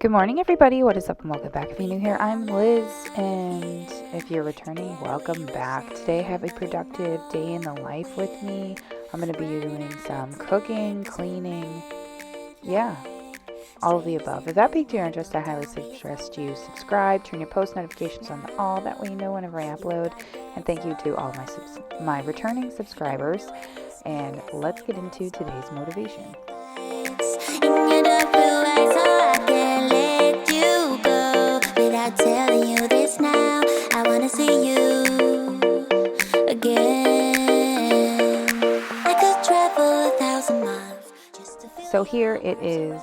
Good morning, everybody. What is up, and welcome back. If you're new here, I'm Liz, and if you're returning, welcome back. Today I have a productive day in the life with me. I'm going to be doing some cooking, cleaning, all of the above. If that piqued your interest, I highly suggest you subscribe, turn your post notifications on to all, that way you know whenever I upload. And thank you to all my returning subscribers. And let's get into today's motivation. Telling you this now, I wanna see you again. I could travel 1,000 miles just to feel. So here it is,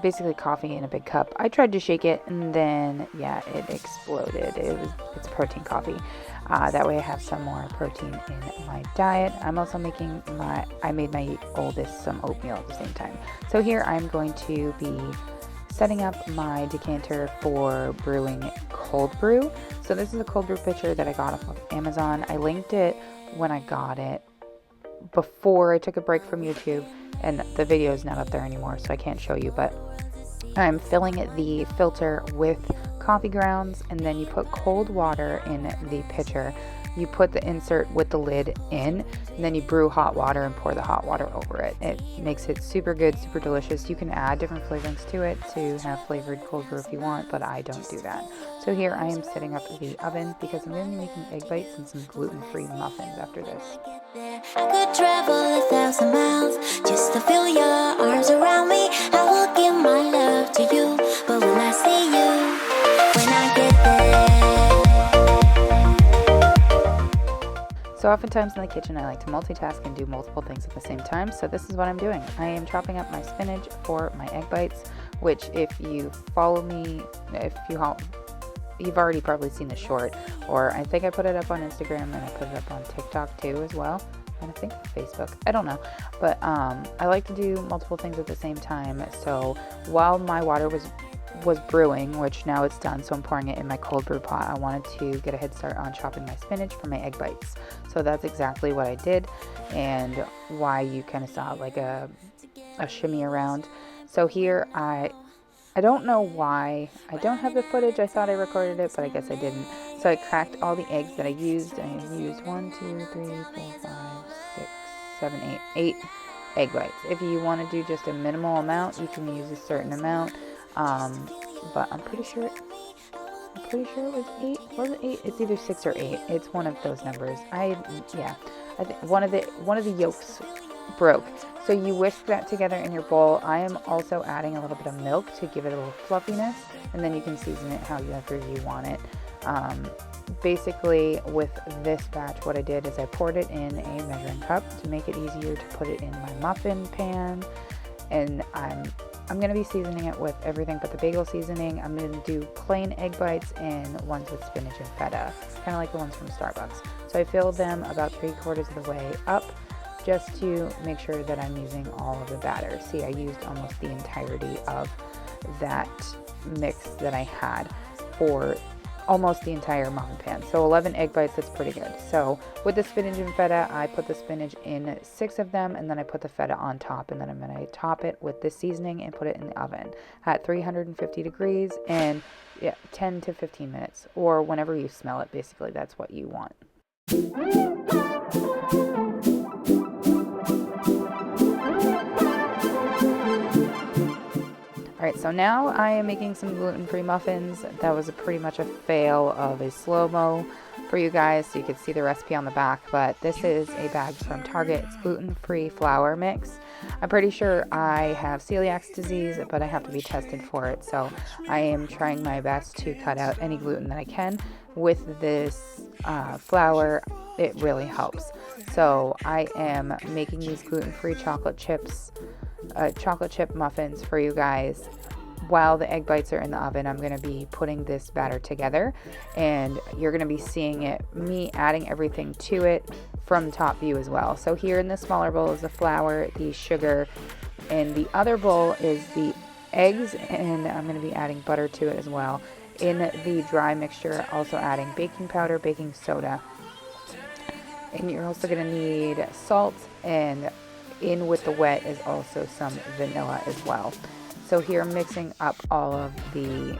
basically coffee in a big cup. I tried to shake it and then it exploded. It's protein coffee. That way I have some more protein in my diet. I'm also I made my oldest some oatmeal at the same time. So here I'm going to be setting up my decanter for brewing cold brew. So this is a cold brew pitcher that I got off of Amazon. I linked it when I got it before I took a break from YouTube, and the video is not up there anymore, so I can't show you, but I'm filling the filter with coffee grounds, and then you put cold water in the pitcher. You put the insert with the lid in, and then you brew hot water and pour the hot water over it. It makes it super good, super delicious. You can add different flavorings to it to have flavored cold brew if you want, but I don't do that. So here I am setting up the oven because I'm going to be making egg bites and some gluten-free muffins after this. I could travel 1,000 miles just to feel your arms around me. I will give my love to you, but will I see you when I get there? So oftentimes in the kitchen I like to multitask and do multiple things at the same time, so this is what I'm doing. I am chopping up my spinach for my egg bites, which if you follow me, you've already probably seen the short, or I think I put it up on Instagram and I put it up on TikTok too as well, and I think Facebook, I don't know, but I like to do multiple things at the same time. So while my water was brewing, which now it's done, so I'm pouring it in my cold brew pot, I wanted to get a head start on chopping my spinach for my egg bites. So that's exactly what I did, and why you kind of saw like a shimmy around. So here I don't know why I don't have the footage. I thought I recorded it, but I guess I didn't. So I cracked all the eggs that I used. I used 1, 2, 3, 4, 5, 6, 7, 8 egg bites. If you want to do just a minimal amount, you can use a certain amount. But I'm pretty sure it was 8. Was it 8? It's either 6 or 8. It's one of those numbers. I think one of the yolks broke. So you whisk that together in your bowl. I am also adding a little bit of milk to give it a little fluffiness, and then you can season it however you want it. Basically with this batch, what I did is I poured it in a measuring cup to make it easier to put it in my muffin pan, and I'm going to be seasoning it with everything but the bagel seasoning. I'm going to do plain egg bites and ones with spinach and feta, kind of like the ones from Starbucks. So I filled them about 3/4 of the way up just to make sure that I'm using all of the batter. See, I used almost the entirety of that mix that I had for almost the entire muffin pan. So 11 egg bites, that's pretty good. So with the spinach and feta, I put the spinach in 6 of them, and then I put the feta on top, and then I'm going to top it with this seasoning and put it in the oven at 350 degrees and 10 to 15 minutes, or whenever you smell it. Basically, that's what you want. Alright, so now I am making some gluten-free muffins. That was pretty much a fail of a slow-mo for you guys, so you could see the recipe on the back, but this is a bag from Target. It's gluten-free flour mix. I'm pretty sure I have celiac disease, but I have to be tested for it, so I am trying my best to cut out any gluten that I can. With this flour, it really helps. So I am making these gluten-free chocolate chip muffins for you guys. While the egg bites are in the oven, I'm going to be putting this batter together, and you're going to be seeing me adding everything to it from top view as well. So here in the smaller bowl is the flour, the sugar, and the other bowl is the eggs, and I'm going to be adding butter to it as well. In the dry mixture, also adding baking powder, baking soda, and you're also going to need salt, and in with the wet is also some vanilla as well. So here I'm mixing up all of the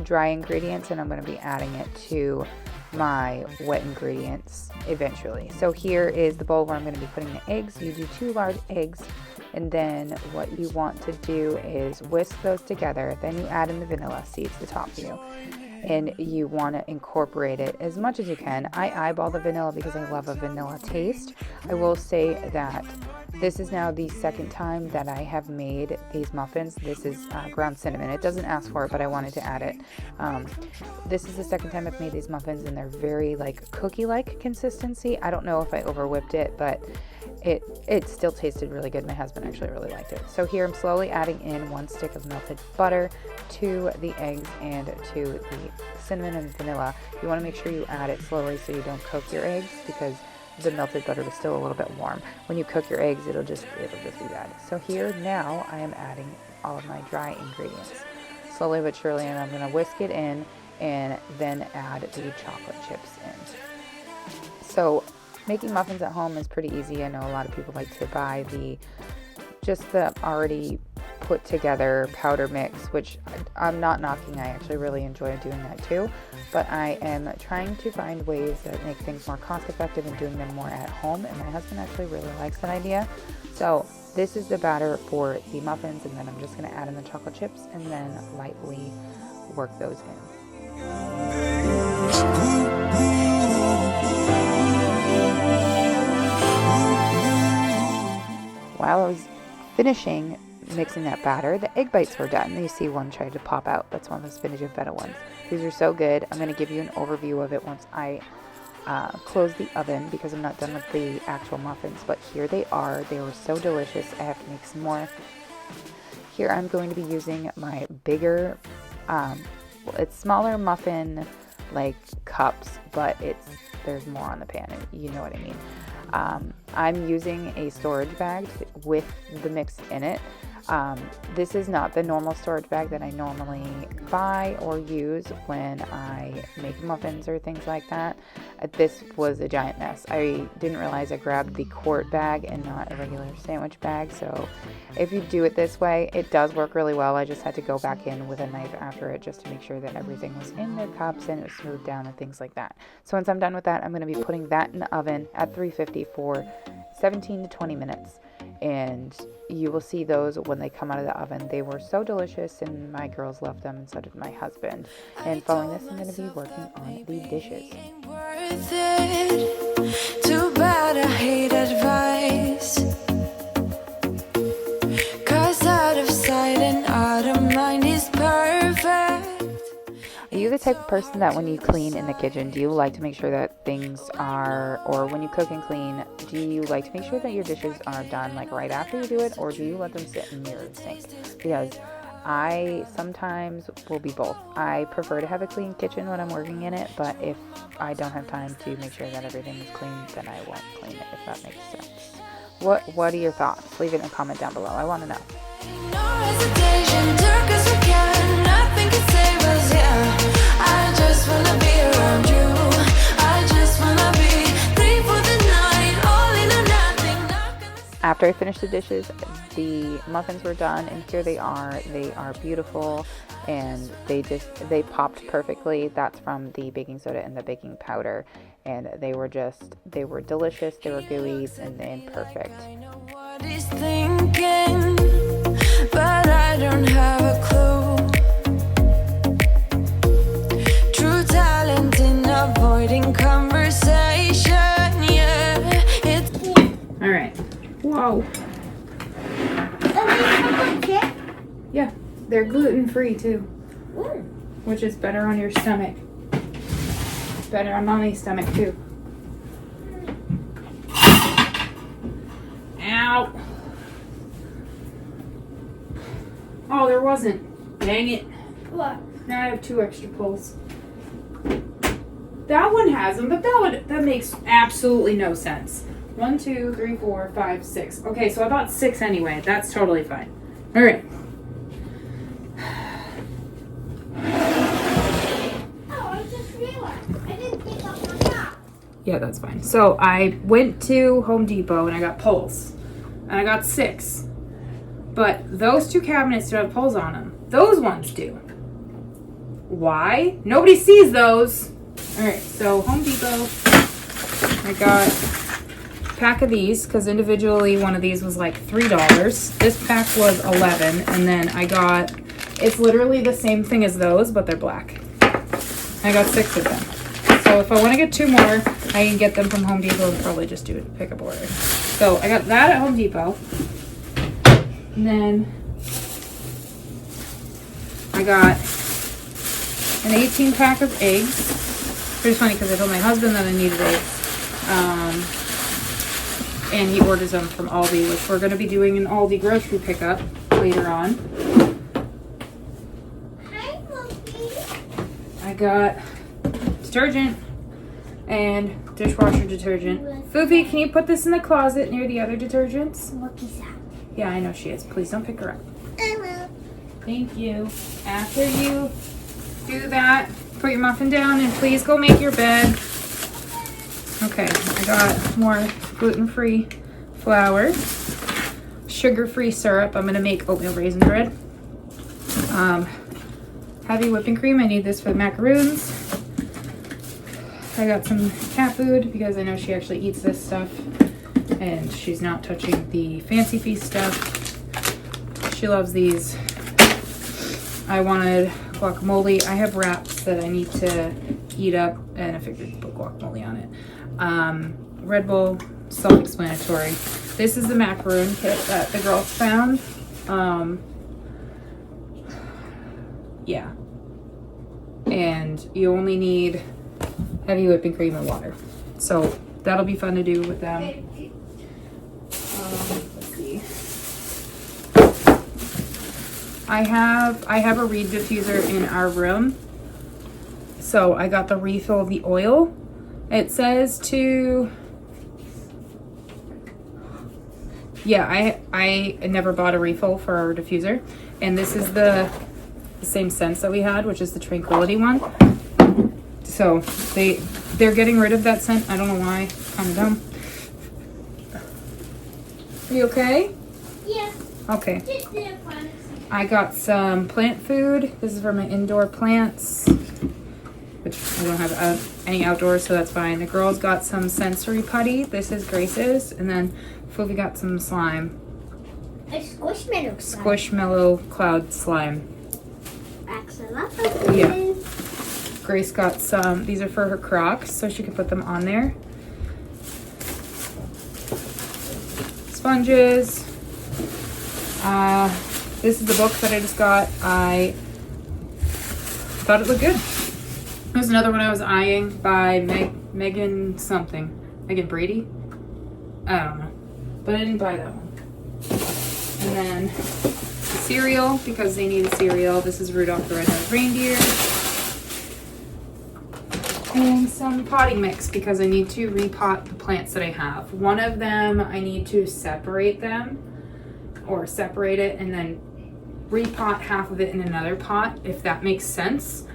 dry ingredients, and I'm going to be adding it to my wet ingredients eventually. So here is the bowl where I'm going to be putting the eggs. You do 2 large eggs, and then what you want to do is whisk those together. Then you add in the vanilla seeds, the top view, and you want to incorporate it as much as you can. I eyeball the vanilla because I love a vanilla taste. I will say that this is now the second time that I have made these muffins. This is ground cinnamon. It doesn't ask for it, but I wanted to add it. This is the second time I've made these muffins, and they're very like cookie-like consistency. I don't know if I over whipped it, but it still tasted really good. My husband actually really liked it. So here I'm slowly adding in 1 stick of melted butter to the eggs and to the cinnamon and vanilla. You want to make sure you add it slowly so you don't cook your eggs, because the melted butter is still a little bit warm. When you cook your eggs, it'll just be bad. So here now I am adding all of my dry ingredients slowly but surely, and I'm going to whisk it in and then add the chocolate chips in. So making muffins at home is pretty easy. I know a lot of people like to buy the already put together powder mix, which I'm not knocking. I actually really enjoy doing that too, but I am trying to find ways that make things more cost effective and doing them more at home, and my husband actually really likes that idea. So this is the batter for the muffins, and then I'm just going to add in the chocolate chips and then lightly work those in. While I was finishing mixing that batter, the egg bites were done. You see one tried to pop out. That's one of the spinach and feta ones. These are so good. I'm going to give you an overview of it once I close the oven, because I'm not done with the actual muffins, but here they are. They were so delicious. I have to make some more. Here I'm going to be using my bigger, it's smaller muffin like cups, but there's more on the pan, and you know what I mean. I'm using a storage bag with the mix in it. This is not the normal storage bag that I normally buy or use when I make muffins or things like that. This was a giant mess. I didn't realize I grabbed the quart bag and not a regular sandwich bag. So if you do it this way, it does work really well. I just had to go back in with a knife after it just to make sure that everything was in their cups and it was smoothed down and things like that. So once I'm done with that, I'm going to be putting that in the oven at 350 for 17 to 20 minutes. And you will see those when they come out of the oven. They were so delicious, and my girls loved them, and so did my husband. And following this, I'm going to be working on the dishes. Too bad I hate advice, 'cause out of sight and out of mind is perfect. Are you the type of person that when you clean in the kitchen, do you like to make sure that things are, or when you cook and clean, do you like to make sure that your dishes are done like right after you do it, or do you let them sit near the sink? Because I sometimes will be both. I prefer to have a clean kitchen when I'm working in it, but if I don't have time to make sure that everything is clean, then I won't clean it, if that makes sense. What are your thoughts? Leave it in a comment down below. I want to know. No hesitation, dark as we can, nothing can save us, yeah. I just wanna be around you. I just wanna be free for the night, all in or nothing. After I finished the dishes, the muffins were done, and here they are. They are beautiful, and they popped perfectly. That's from the baking soda and the baking powder, and they were delicious. They were gooey and perfect. I know what he's thinking, but I don't have a clue. True talent in avoiding conversation, yeah. All right. Whoa. Yeah, they're gluten-free too, which is better on your stomach. Better on mommy's stomach too. Ow. Oh, there wasn't. Dang it. What? Now I have 2 extra pulls. That one has them, but that makes absolutely no sense. 1, 2, 3, 4, 5, 6. Okay, so I bought 6 anyway. That's totally fine. All right. Yeah, that's fine. So I went to Home Depot and I got poles. And I got 6. But those two cabinets don't have pulls on them. Those ones do. Why? Nobody sees those. Alright, so Home Depot. I got a pack of these because individually one of these was like $3. This pack was $11, and then I got, it's literally the same thing as those, but they're black. I got 6 of them. So if I want to get 2 more, I can get them from Home Depot and probably just do a pickup order. So I got that at Home Depot. And then I got an 18 pack of eggs. Pretty funny because I told my husband that I needed eggs. And he orders them from Aldi, which we're going to be doing an Aldi grocery pickup later on. I got detergent and dishwasher detergent. Foofy, can you put this in the closet near the other detergents? Yeah, I know she is. Please don't pick her up. I will. Thank you. After you do that, put your muffin down and please go make your bed. Okay, I got more gluten-free flour, sugar-free syrup. I'm gonna make oatmeal raisin bread. Heavy whipping cream. I need this for the macaroons. I got some cat food because I know she actually eats this stuff and she's not touching the fancy feast stuff. She loves these. I wanted guacamole. I have wraps that I need to heat up and I figured to put guacamole on it. Red Bull, self-explanatory. This is the macaroon kit that the girls found. Yeah. And you only need heavy whipping cream and water. So that'll be fun to do with them. Let's see. I have a reed diffuser in our room. So I got the refill of the oil. It says to, yeah, I never bought a refill for our diffuser. And this is the same scents that we had, which is the Tranquility one. So they're getting rid of that scent. I don't know why. Kind of dumb. Are you okay? Yeah. Okay. I got some plant food. This is for my indoor plants, which I don't have any outdoors, so that's fine. The girls got some sensory putty. This is Grace's. And then Foofy got some slime. A squishmallow slime. Squishmallow cloud slime. Axolotl. Yeah. Grace got some. These are for her Crocs, so she can put them on there. Sponges. This is the book that I just got. I thought it looked good. There's another one I was eyeing by Megan something. Megan Brady? I don't know. But I didn't buy that one. And then cereal, because they need a cereal. This is Rudolph the Red-Nosed Reindeer. And some potting mix, because I need to repot the plants that I have. One of them, I need to separate them, or separate it, and then repot half of it in another pot, if that makes sense.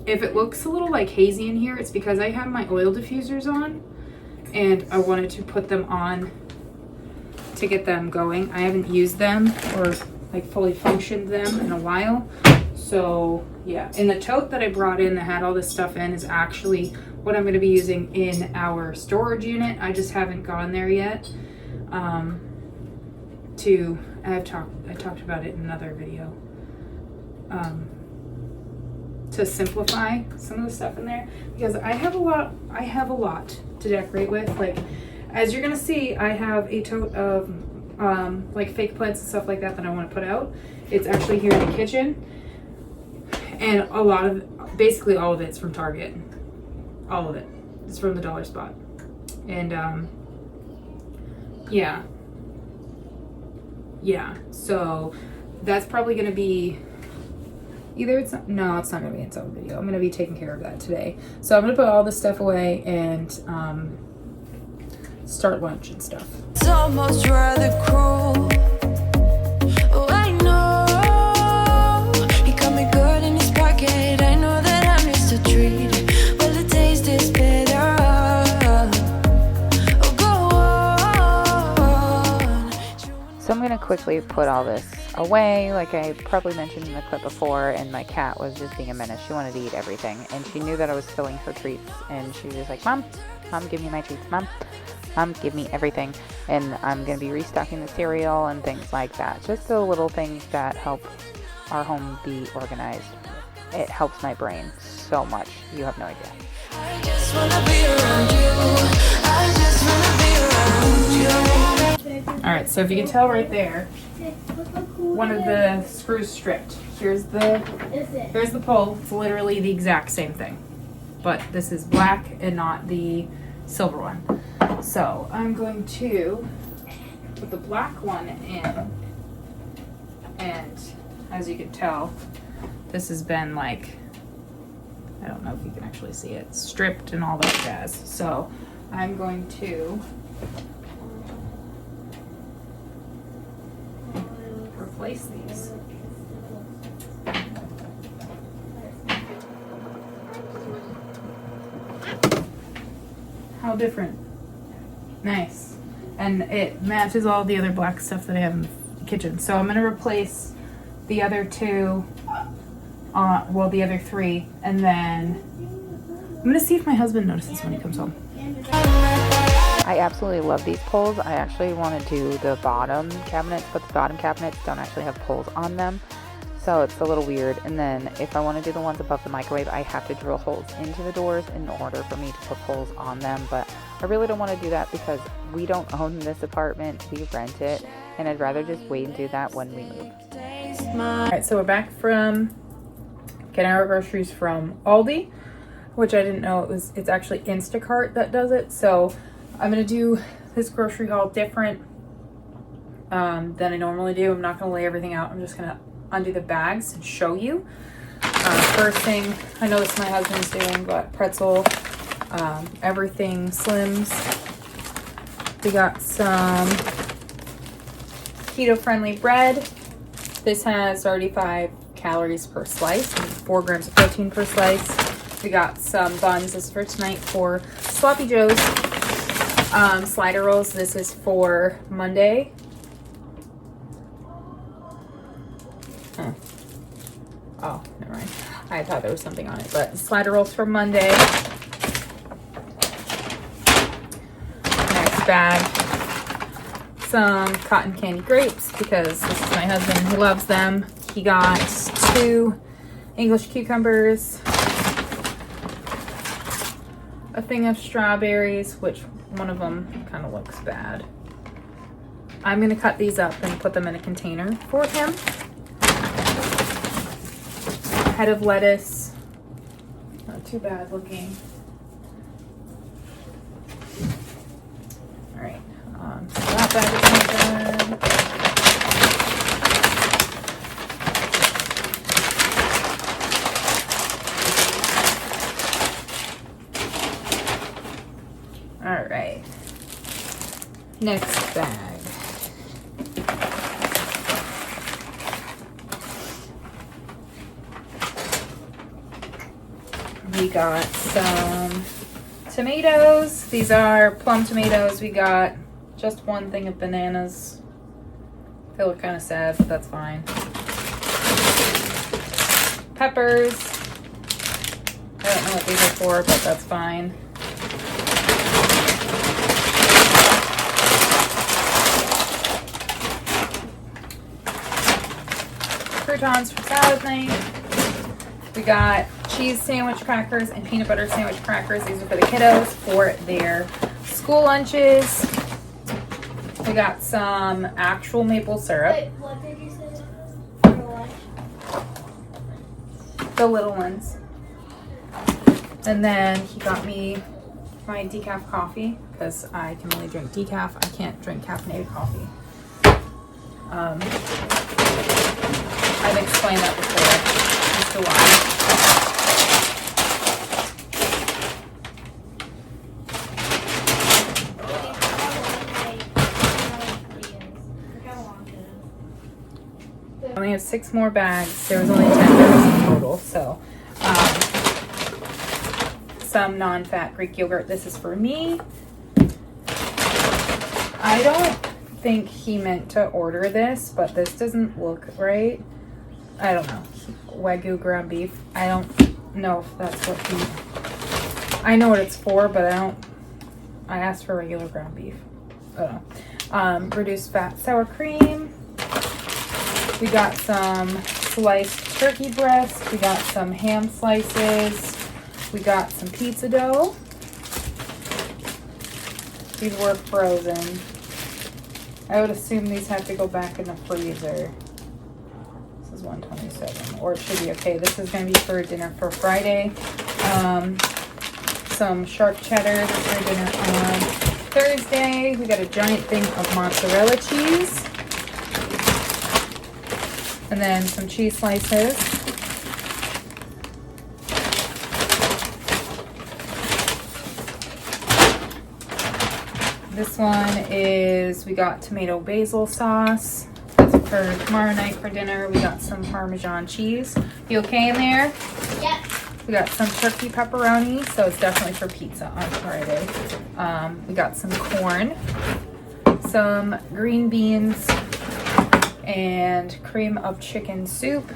If it looks a little like hazy in here, it's because I have my oil diffusers on and I wanted to put them on to get them going. I haven't used them or like fully functioned them in a while. So yeah, and the tote that I brought in that had all this stuff in is actually what I'm going to be using in our storage unit. I just haven't gone there yet. I talked about it in another video. To simplify some of the stuff in there, because I have a lot to decorate with. Like, as you're gonna see, I have a tote of like fake plants and stuff like that I want to put out. It's actually here in the kitchen, and a lot of, basically all of it's from Target. All of it is from the dollar spot. And yeah, so that's probably gonna be either it's not gonna be its own video. I'm gonna be taking care of that today. So I'm gonna put all this stuff away and start lunch and stuff. It's almost rather cruel. Oh, I know he got me good in his pocket. I know that I missed a treat. Well, the taste is bitter. Oh, go on. So I'm going to quickly put all this away, like I probably mentioned in the clip before, and my cat was just being a menace. She wanted to eat everything, and she knew that I was filling her treats, and she was just like, Mom, give me my treats, Mom, give me everything. And I'm going to be restocking the cereal and things like that. Just the little things that help our home be organized. It helps my brain so much. You have no idea. I just wanna be around you. I just wanna be around you. Alright, so if you can tell right there, one of the screws stripped. Here's the pole. It's literally the exact same thing. But this is black and not the silver one. So I'm going to put the black one in. And as you can tell, this has been like, I don't know if you can actually see it, stripped and all that jazz. So I'm going to replace these. How different. Nice. And it matches all the other black stuff that I have in the kitchen. So I'm going to replace the other two, well, the other three, and then I'm going to see if my husband notices when he comes home. I absolutely love these poles. I actually want to do the bottom cabinets, but the bottom cabinets don't actually have poles on them. So it's a little weird. And then if I want to do the ones above the microwave, I have to drill holes into the doors in order for me to put poles on them. But I really don't want to do that because we don't own this apartment. We rent it. And I'd rather just wait and do that when we move. Alright, so we're back from getting our groceries from Aldi, which I didn't know it's actually Instacart that does it. So I'm going to do this grocery haul different than I normally do. I'm not going to lay everything out. I'm just going to undo the bags and show you. First thing, I know this my husband's doing, but pretzel, everything Slims. We got some keto-friendly bread. This has 35 calories per slice and 4 grams of protein per slice. We got some buns. This is for tonight for Sloppy Joe's. Slider rolls. This is for Monday. Oh, never mind. I thought there was something on it, but slider rolls for Monday. Next bag, some cotton candy grapes because this is my husband. He loves them. He got 2 English cucumbers, a thing of strawberries, which one of them kind of looks bad. I'm going to cut these up and put them in a container for him. Head of lettuce, not too bad looking. All right, so that bag is done. All right, next bag. We got some tomatoes. These are plum tomatoes. We got just one thing of bananas. They look kind of sad, but that's fine. Peppers. I don't know what these are for, but that's fine. Croutons for salad night. We got cheese sandwich crackers and peanut butter sandwich crackers. These are for the kiddos for their school lunches. We got some actual maple syrup. Wait, what did you say? For what? The little ones. And then he got me my decaf coffee because I can only drink decaf. I can't drink caffeinated coffee. I've explained that before as to why. I only have 6 more bags. There was only 10 bags in total. So, some non-fat Greek yogurt. This is for me. I don't think he meant to order this, but this doesn't look right. I don't know. Wagyu ground beef. I don't know if that's what he... I know what it's for, but I asked for regular ground beef. I don't know. Reduced fat sour cream. We got some sliced turkey breast. We got some ham slices. We got some pizza dough. These were frozen. I would assume these have to go back in the freezer. This is 127, or it should be okay. This is going to be for dinner for Friday. Some sharp cheddar for dinner on Thursday. We got a giant thing of mozzarella cheese. And then some cheese slices. This one is, we got tomato basil sauce. That's for tomorrow night for dinner. We got some Parmesan cheese. You okay in there? Yep. We got some turkey pepperoni, so it's definitely for pizza on Friday. We got some corn, some green beans, and cream of chicken soup.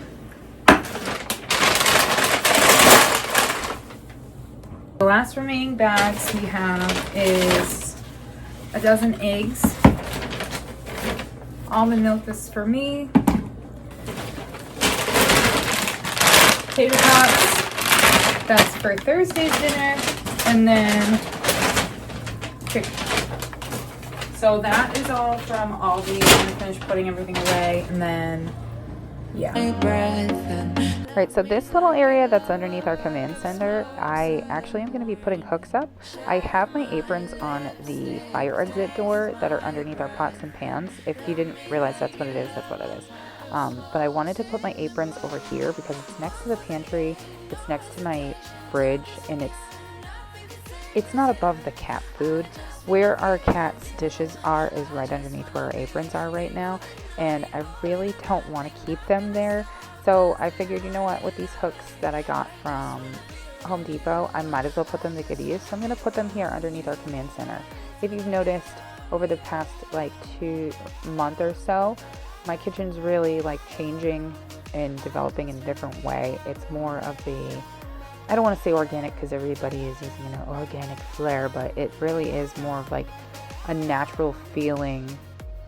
The last remaining bags we have is a dozen eggs. Almond milk, this is for me. Potato tots, that's for Thursday's dinner. And then chicken. So that is all from Aldi. I'm gonna finish putting everything away, and then, yeah. Right, so this little area that's underneath our command center, I actually am going to be putting hooks up. I have my aprons on the fire exit door that are underneath our pots and pans. If you didn't realize that's what it is, that's what it is. But I wanted to put my aprons over here because it's next to the pantry, it's next to my fridge, and it's not above the cat food. Where our cat's dishes are is right underneath where our aprons are right now, and I really don't want to keep them there. So I figured, you know what, with these hooks that I got from Home Depot, I might as well put them to good use. So I'm going to put them here underneath our command center. If you've noticed over the past like 2 months or so, my kitchen's really like changing and developing in a different way. It's more of the, I don't want to say organic because everybody is using an organic flair, but it really is more of like a natural feeling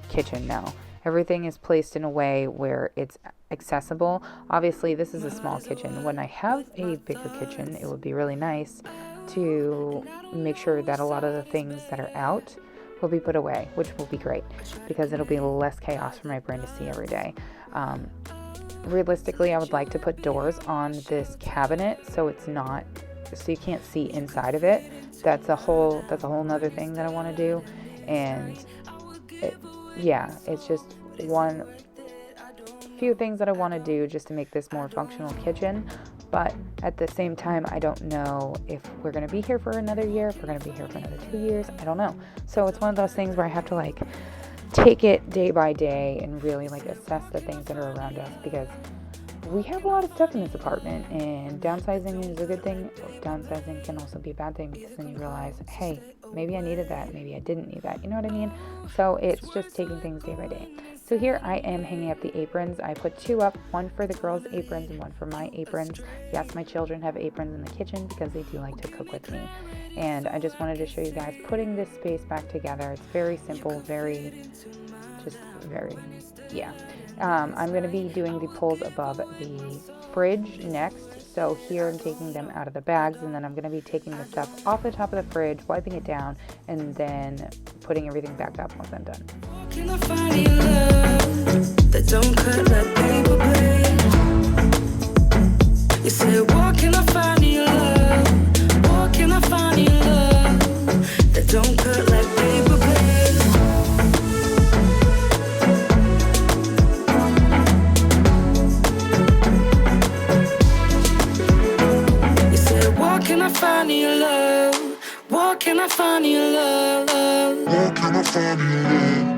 kitchen now. Everything is placed in a way where it's accessible. Obviously, this is a small kitchen. When I have a bigger kitchen, it would be really nice to make sure that a lot of the things that are out will be put away, which will be great because it'll be less chaos for my brain to see every day. Realistically, I would like to put doors on this cabinet so it's not, so you can't see inside of it. That's a whole nother thing that I want to do. And it's just few things that I want to do just to make this more functional kitchen. But at the same time, I don't know if we're going to be here for another year, if we're going to be here for another 2 years. I don't know. So it's one of those things where I have to like take it day by day and really like assess the things that are around us, because we have a lot of stuff in this apartment, and downsizing is a good thing. Downsizing can also be a bad thing because then you realize, hey, maybe I needed that, maybe I didn't need that. You know what I mean? So it's just taking things day by day. So here I am hanging up the aprons. I put 2 up, one for the girls' aprons and one for my aprons. Yes, my children have aprons in the kitchen because they do like to cook with me. And I just wanted to show you guys putting this space back together. It's very simple, I'm going to be doing the pulls above the fridge next. So here I'm taking them out of the bags, and then I'm going to be taking the stuff off the top of the fridge, wiping it down, and then putting everything back up once I'm done. Can I find your love that don't cut like paper blade? You said, what can I find your love? What can I find your love that don't cut like paper blade? You said, what can I find your love? What can I find your love? What can I find your love?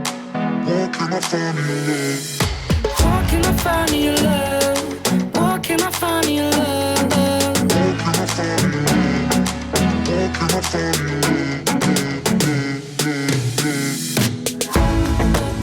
What can I find your love? What can I find your love? What can I find your love? What can I find your love? What can I find your love?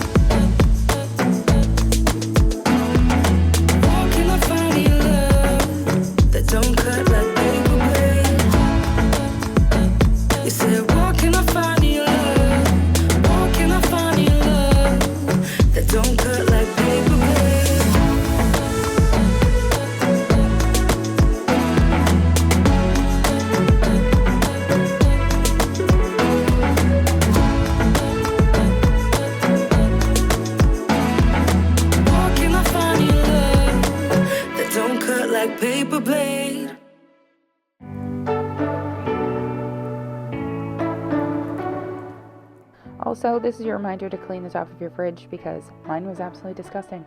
Also, this is your reminder to clean the top of your fridge because mine was absolutely disgusting.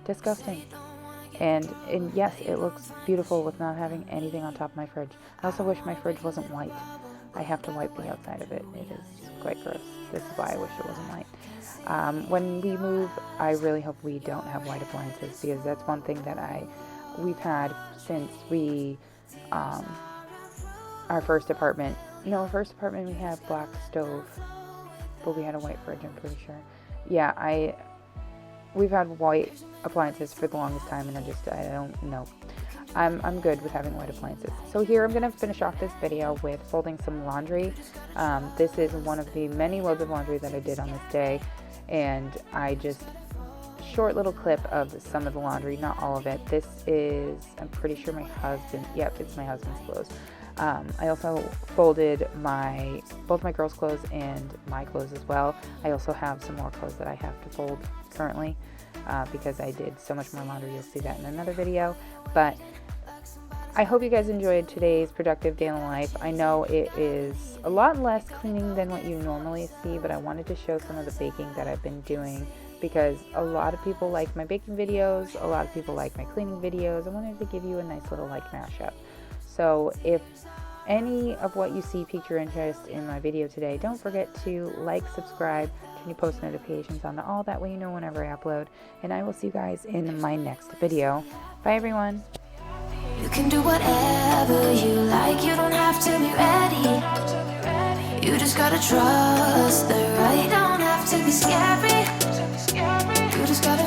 Disgusting. And yes, it looks beautiful with not having anything on top of my fridge. I also wish my fridge wasn't white. I have to wipe the outside of it. It is quite gross. This is why I wish it wasn't white. When we move, I really hope we don't have white appliances because that's one thing that we've had since we, our first apartment we had a black stove, but we had a white fridge, I'm pretty sure. Yeah, we've had white appliances for the longest time, and I don't know. I'm good with having white appliances. So here I'm going to finish off this video with folding some laundry. This is one of the many loads of laundry that I did on this day, and short little clip of some of the laundry, not all of it. This is, I'm pretty sure it's my husband's clothes. I also folded both my girls' clothes and my clothes as well. I also have some more clothes that I have to fold currently because I did so much more laundry. You'll see that in another video. But I hope you guys enjoyed today's productive day in the life. I know it is a lot less cleaning than what you normally see, but I wanted to show some of the baking that I've been doing because a lot of people like my baking videos, a lot of people like my cleaning videos. I wanted to give you a nice little mashup. So if any of what you see piqued your interest in my video today, don't forget to like, subscribe, turn your post notifications on to all. That way you know whenever I upload. And I will see you guys in my next video. Bye everyone. You can do whatever you like, you don't have to be ready. You just gotta trust the right, don't have to be scary. You just gotta